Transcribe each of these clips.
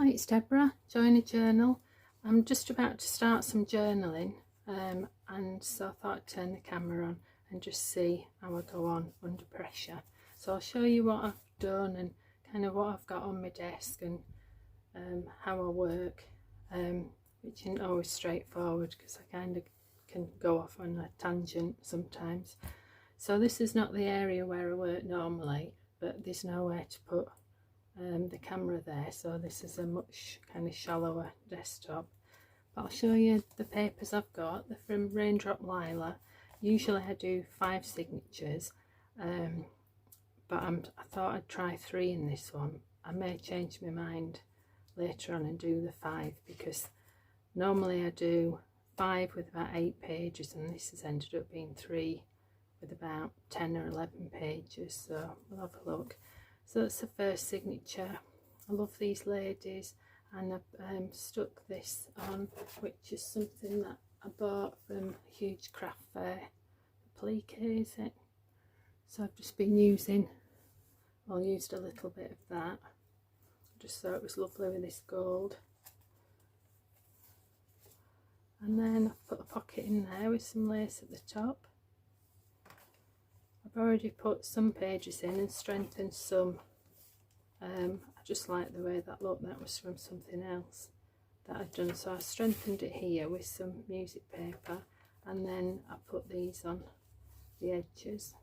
Hi, it's Deborah, Join a Journal. I'm just about to start some journaling and so I thought I'd turn the camera on and just see how I go on under pressure. So I'll show you what I've done and kind of what I've got on my desk and how I work, which isn't always straightforward because I kind of can go off on a tangent sometimes. So this is not the area where I work normally, but there's nowhere to put the camera there, so this is a much kind of shallower desktop. But I'll show you the papers I've got. They're from Raindrop Lila. Usually I do 5 signatures, but I thought I'd try 3 in this one. I may change my mind later on and do the 5, because normally I do 5 with about 8 pages and this has ended up being 3 with about 10 or 11 pages, so we'll have a look. So that's the first signature. I love these ladies, and I've stuck this on, which is something that I bought from a huge craft fair. Applique, is it? So I've just been used a little bit of that. I just thought it was lovely with this gold. And then I've put a pocket in there with some lace at the top. I've already put some pages in and strengthened some. I just like the way that looked. That was from something else that I've done, so I strengthened it here with some music paper, and then I put these on the edges.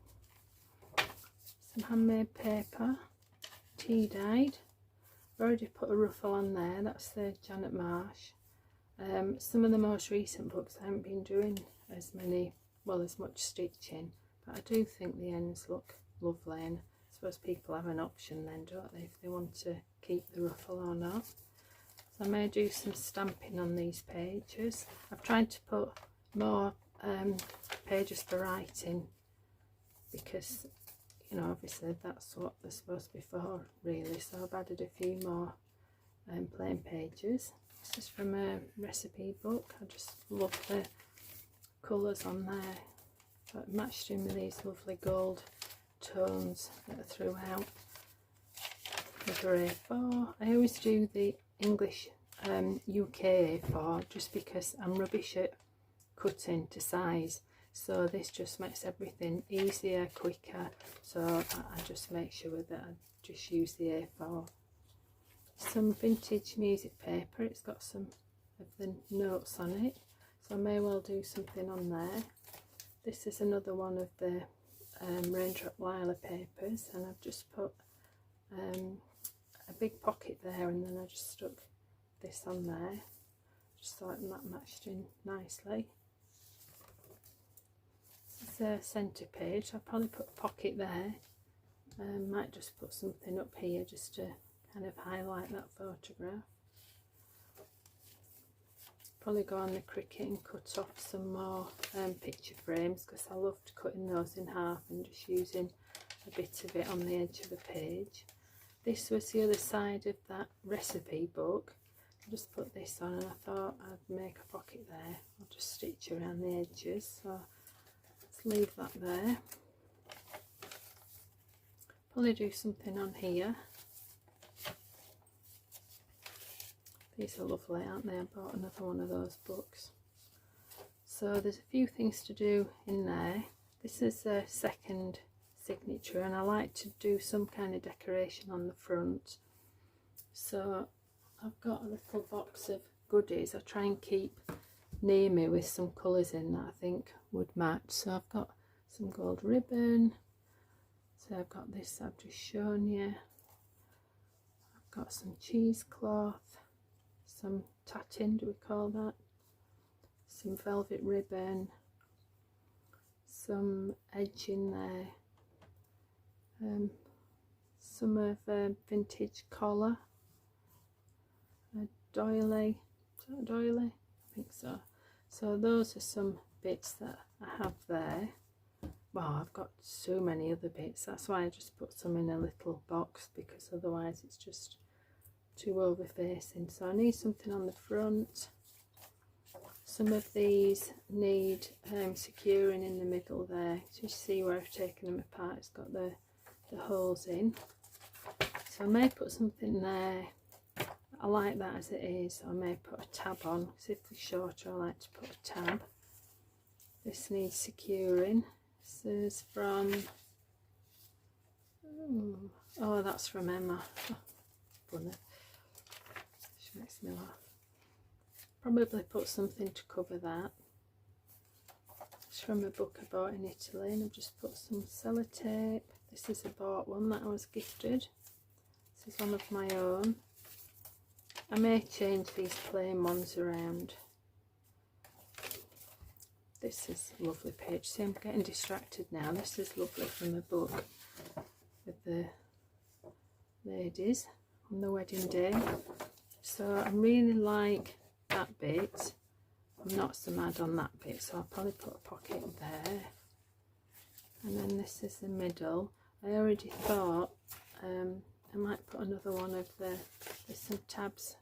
Some handmade paper, tea dyed. I've already put a ruffle on there. That's the Janet Marsh. Some of the most recent books I haven't been doing as much stitching, but I do think the ends look lovely, and I suppose people have an option then, don't they, if they want to keep the ruffle or not. So I may do some stamping on these pages. I've tried to put more pages for writing because, you know, obviously that's what they're supposed to be for, really. So I've added a few more plain pages. This is from a recipe book. I just love the colours on there. So it matched in with these lovely gold tones that are throughout. Number A4. I always do the English UK A4 just because I'm rubbish at cutting to size, so this just makes everything easier, quicker, so I just make sure that I just use the A4. Some vintage music paper. It's got some of the notes on it, so I may well do something on there. This is another one of the Raindrop Lila papers, and I've just put a big pocket there, and then I just stuck this on there, just so that matched in nicely. This is a centre page. I'll probably put a pocket there, might just put something up here just to kind of highlight that photograph. Probably go on the Cricut and cut off some more picture frames, because I loved cutting those in half and just using a bit of it on the edge of the page. This was the other side of that recipe book. I just put this on and I thought I'd make a pocket there. I'll just stitch around the edges, so let's leave that there. Probably do something on here. These are lovely, aren't they? I bought another one of those books. So there's a few things to do in there. This is a second signature, and I like to do some kind of decoration on the front. So I've got a little box of goodies I try and keep near me with some colours in that I think would match. So I've got some gold ribbon. So I've got this I've just shown you. I've got some cheesecloth. Some tatting, do we call that? Some velvet ribbon, some edging there, some of a vintage collar, a doily, is that a doily? I think so. So those are some bits that I have there. Well, I've got so many other bits, that's why I just put some in a little box, because otherwise it's just too over facing. So I need something on the front. Some of these need securing in the middle there. So you see where I've taken them apart, it's got the holes in. So I may put something there I like that as it is. I may put a tab on, because if they're shorter I like to put a tab. This needs securing. This is from, oh that's from Emma. Oh, funny. She makes me laugh. Probably put something to cover that. It's from a book I bought in Italy, and I've just put some sellotape. This is a bought one that I was gifted. This is one of my own. I may change these plain ones around. This is a lovely page. See, I'm getting distracted now. This is lovely from the book with the ladies on the wedding day. So I really like that bit. I'm not so mad on that bit, so I'll probably put a pocket there. And then this is the middle. I already thought I might put another one of there's some tags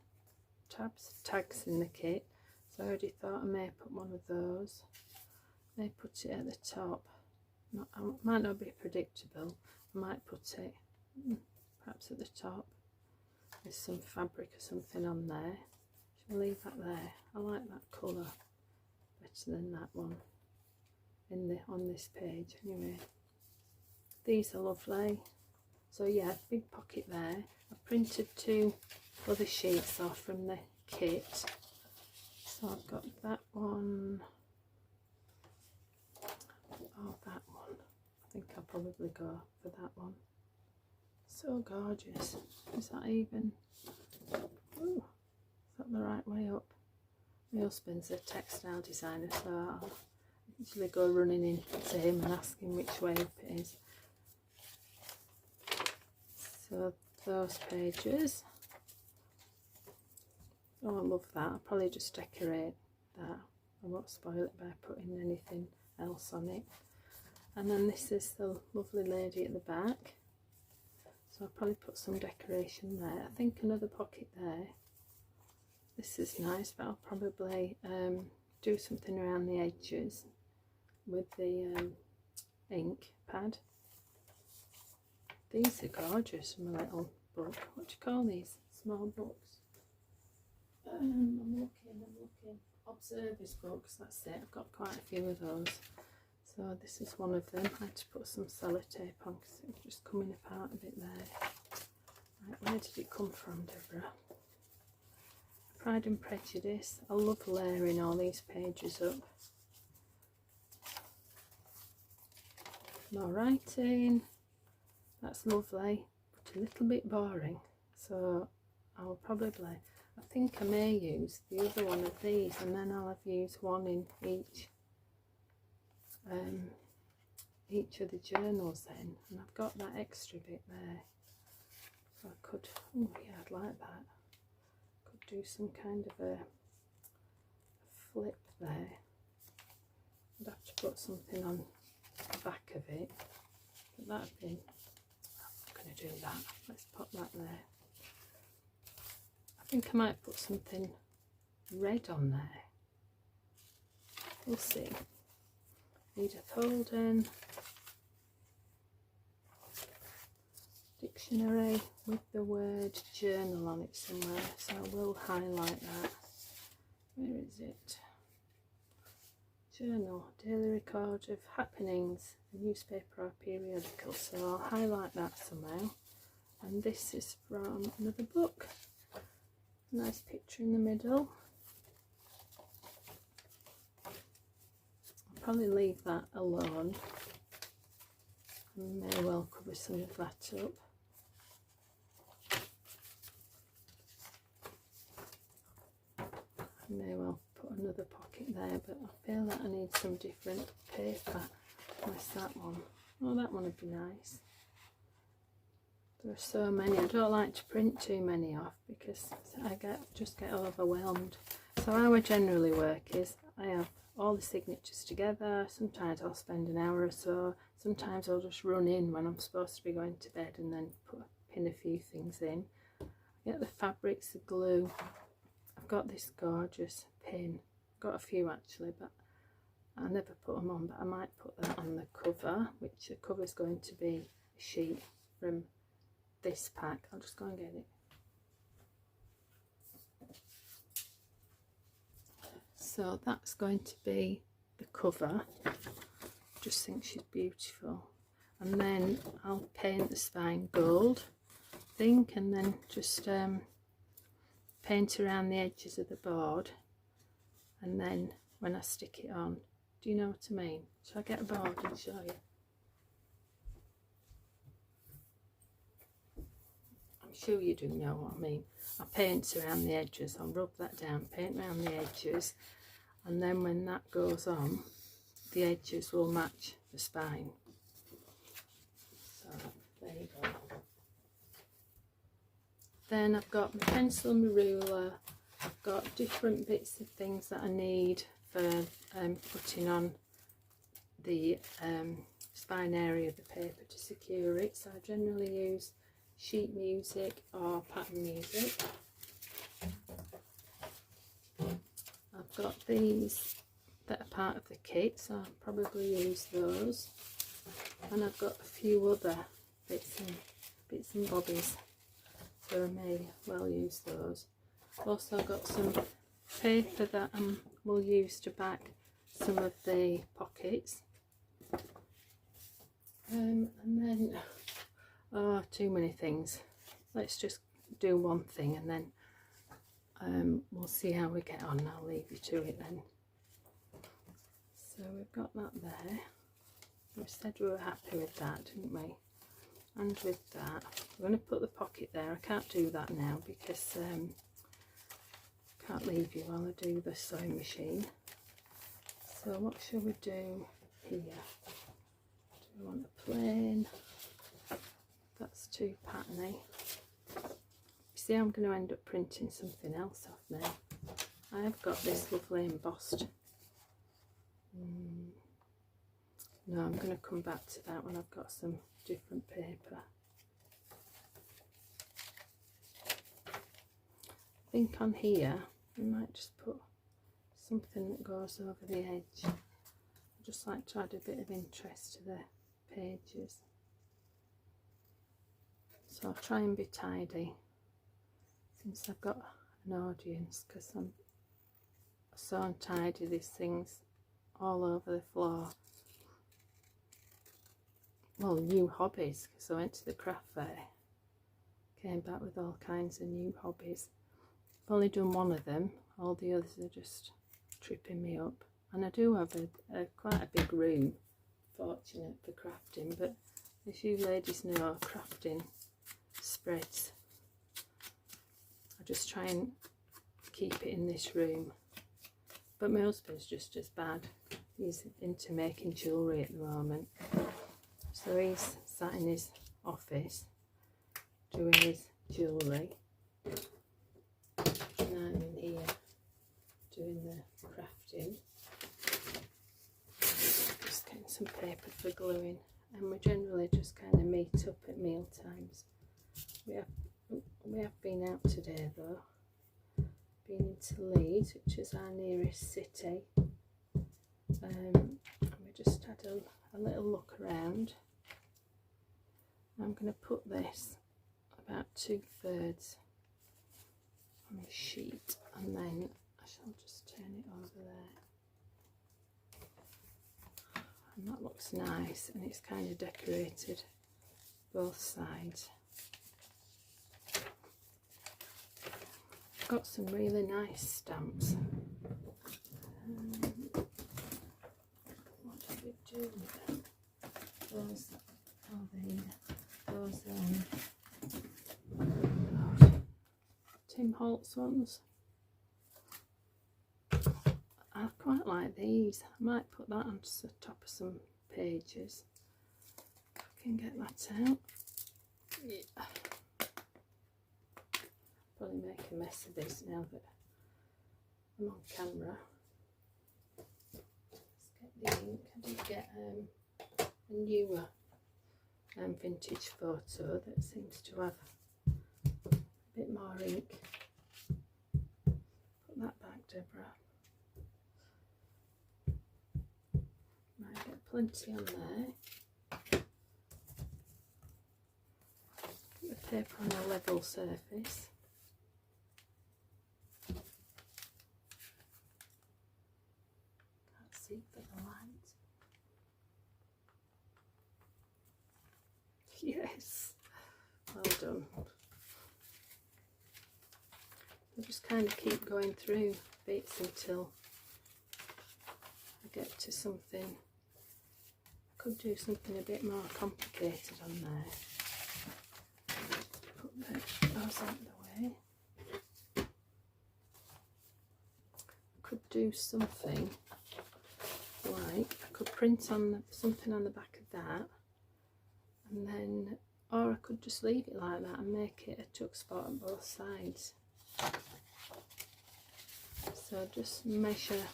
in the kit, so I already thought I may put one of those. May put it at the top. I might not be predictable. I might put it perhaps at the top with some fabric or something on there. Shall I leave that there? I like that colour better than that one on this page anyway. These are lovely. So yeah, big pocket there. I printed 2 other sheets off from the kit. So I've got that one. Oh, that one. I think I'll probably go for that one. So gorgeous. Is that even? Ooh, is that the right way up? My husband's a textile designer, so I'll usually go running in to him and ask him which way up it is. So those pages. Oh, I love that. I'll probably just decorate that. I won't spoil it by putting anything else on it. And then this is the lovely lady at the back. So I'll probably put some decoration there. I think another pocket there. This is nice, but I'll probably do something around the edges with the ink pad. These are gorgeous from a little book. What do you call these? Small books. I'm looking. Observer's books, that's it. I've got quite a few of those. So this is one of them. I had to put some sellotape on because it was just coming apart a bit there. Right, where did it come from, Deborah? Pride and Prejudice. I love layering all these pages up. More writing. That's lovely, but a little bit boring. So I'll probably, I think I may use the other one of these, and then I'll have used one in each of the journals then, and I've got that extra bit there, so I could, oh yeah, I'd like that. Could do some kind of a flip there. I'd have to put something on the back of it, but that'd be, I'm not going to do that. Let's put that there. I think I might put something red on there. We'll see. Edith Holden. Dictionary with the word journal on it somewhere, so I will highlight that. Where is it? Journal, daily record of happenings, a newspaper or periodical, so I'll highlight that somehow. And this is from another book. Nice picture in the middle. I'll probably leave that alone. I may well cover some of that up. I may well put another pocket there, but I feel that I need some different paper. Where's that one? Oh, that one would be nice. There are so many. I don't like to print too many off because I just get overwhelmed. So how I generally work is I have all the signatures together. Sometimes I'll spend an hour or so. Sometimes I'll just run in when I'm supposed to be going to bed and then pin a few things in. I get the fabrics, the glue. I've got this gorgeous pin. I've got a few actually, but I never put them on, but I might put that on the cover, which the cover is going to be a sheet from this pack. I'll just go and get it. So that's going to be the cover. Just think she's beautiful. And then I'll paint the spine gold, I think, and then just paint around the edges of the board. And then when I stick it on, do you know what I mean? Shall I get a board and show you? I'm sure you do know what I mean. I paint around the edges, I'll rub that down, paint around the edges, and then when that goes on, the edges will match the spine. So there you go. Then I've got my pencil and my ruler. I've got different bits of things that I need for putting on the spine area of the paper to secure it. So I generally use sheet music or pattern music. I've got these that are part of the kit, so I'll probably use those. And I've got a few other bits and bobbies, so I may well use those. Also got some paper that I will use to back some of the pockets. And then, oh, too many things. Let's just do one thing and then we'll see how we get on. I'll leave you to it then. So we've got that there. We said we were happy with that, didn't we? And with that, we're going to put the pocket there. I can't do that now because I can't leave you while I do the sewing machine. So what shall we do here? Do we want a plain? That's too patterny. You see, I'm going to end up printing something else off now. I have got this lovely embossed. No, I'm going to come back to that when I've got some different paper. I think on here we might just put something that goes over the edge. I just like to add a bit of interest to the pages. So I'll try and be tidy since I've got an audience, because I'm so untidy. There's things all over the floor. Well, new hobbies, because I went to the craft fair, came back with all kinds of new hobbies. I've only done one of them, all the others are just tripping me up. And I do have quite a big room, fortunate for crafting, but as you ladies know, crafting spreads. I just try and keep it in this room. But my husband's just as bad. He's into making jewellery at the moment. So he's sat in his office doing his jewellery, and I'm in here doing the crafting, just getting some paper for gluing. And we generally just kind of meet up at meal times. We have been out today though, been into Leeds, which is our nearest city. And we just had a little look around. I'm going to put this about 2/3 on the sheet, and then I shall just turn it over there. And that looks nice, and it's kind of decorated both sides. I've got some really nice stamps. What did we do with them? Those Tim Holtz ones. I quite like these. I might put that on the top of some pages. If I can get that out. Yeah. Probably make a mess of this now that I'm on camera. Let's get the ink. I did get a newer vintage photo that seems to have a bit more ink. Put that back, Deborah. Might get plenty on there. Put the paper on a level surface. this. Well done. I just kind of keep going through bits until I get to something. I could do something a bit more complicated on there. Put those out of the way. Could do something like, I could print on something on the back of that, and then, or I could just leave it like that and make it a tuck spot on both sides. So just measure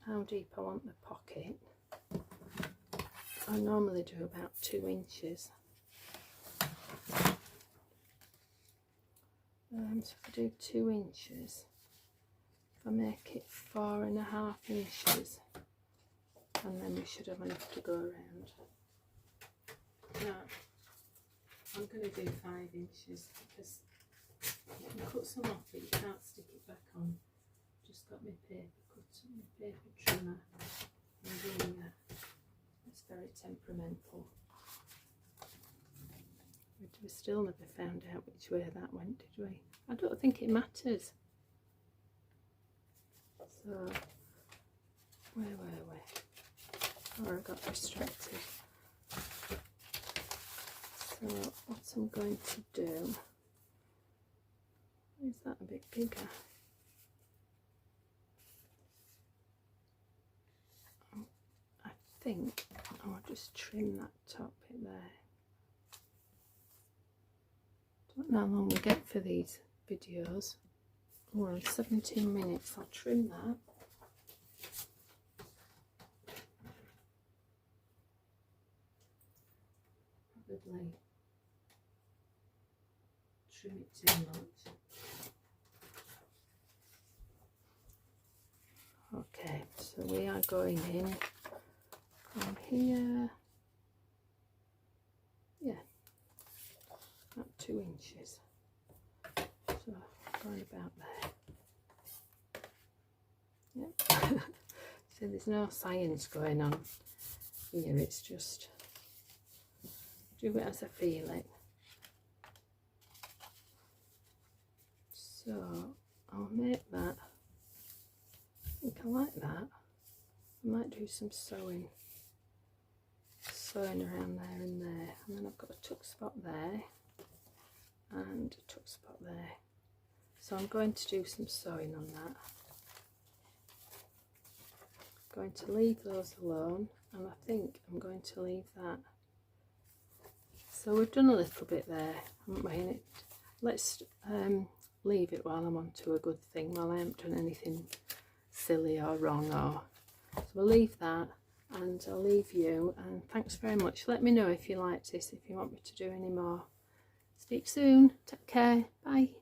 how deep I want the pocket. I normally do about 2 inches. So if I do 2 inches, if I make it 4.5 inches, and then we should have enough to go around. Now, I'm going to do 5 inches because you can cut some off but you can't stick it back on. Just got my paper cutter, my paper trimmer, and doing that. It's very temperamental. We still never found out which way that went, did we? I don't think it matters. So, where were we? Or I got distracted. So, what I'm going to do, is that a bit bigger? I think I'll just trim that top bit there. Don't know how long we get for these videos. Well, 17 minutes, I'll trim that. Probably trim it too much. Okay, so we are going in from here, yeah, about 2 inches. So going about there. Yep. So there's no science going on here, it's just do it as I feel it. So I'll make that, I think I like that. I might do some sewing around there and there, and then I've got a tuck spot there and a tuck spot there. So I'm going to do some sewing on that. I'm going to leave those alone, and I think I'm going to leave that. So we've done a little bit there, haven't we? Let's leave it while I'm on to a good thing, while I haven't done anything silly or wrong. So we'll leave that, and I'll leave you, and thanks very much. Let me know if you liked this, if you want me to do any more. Speak soon, take care, bye.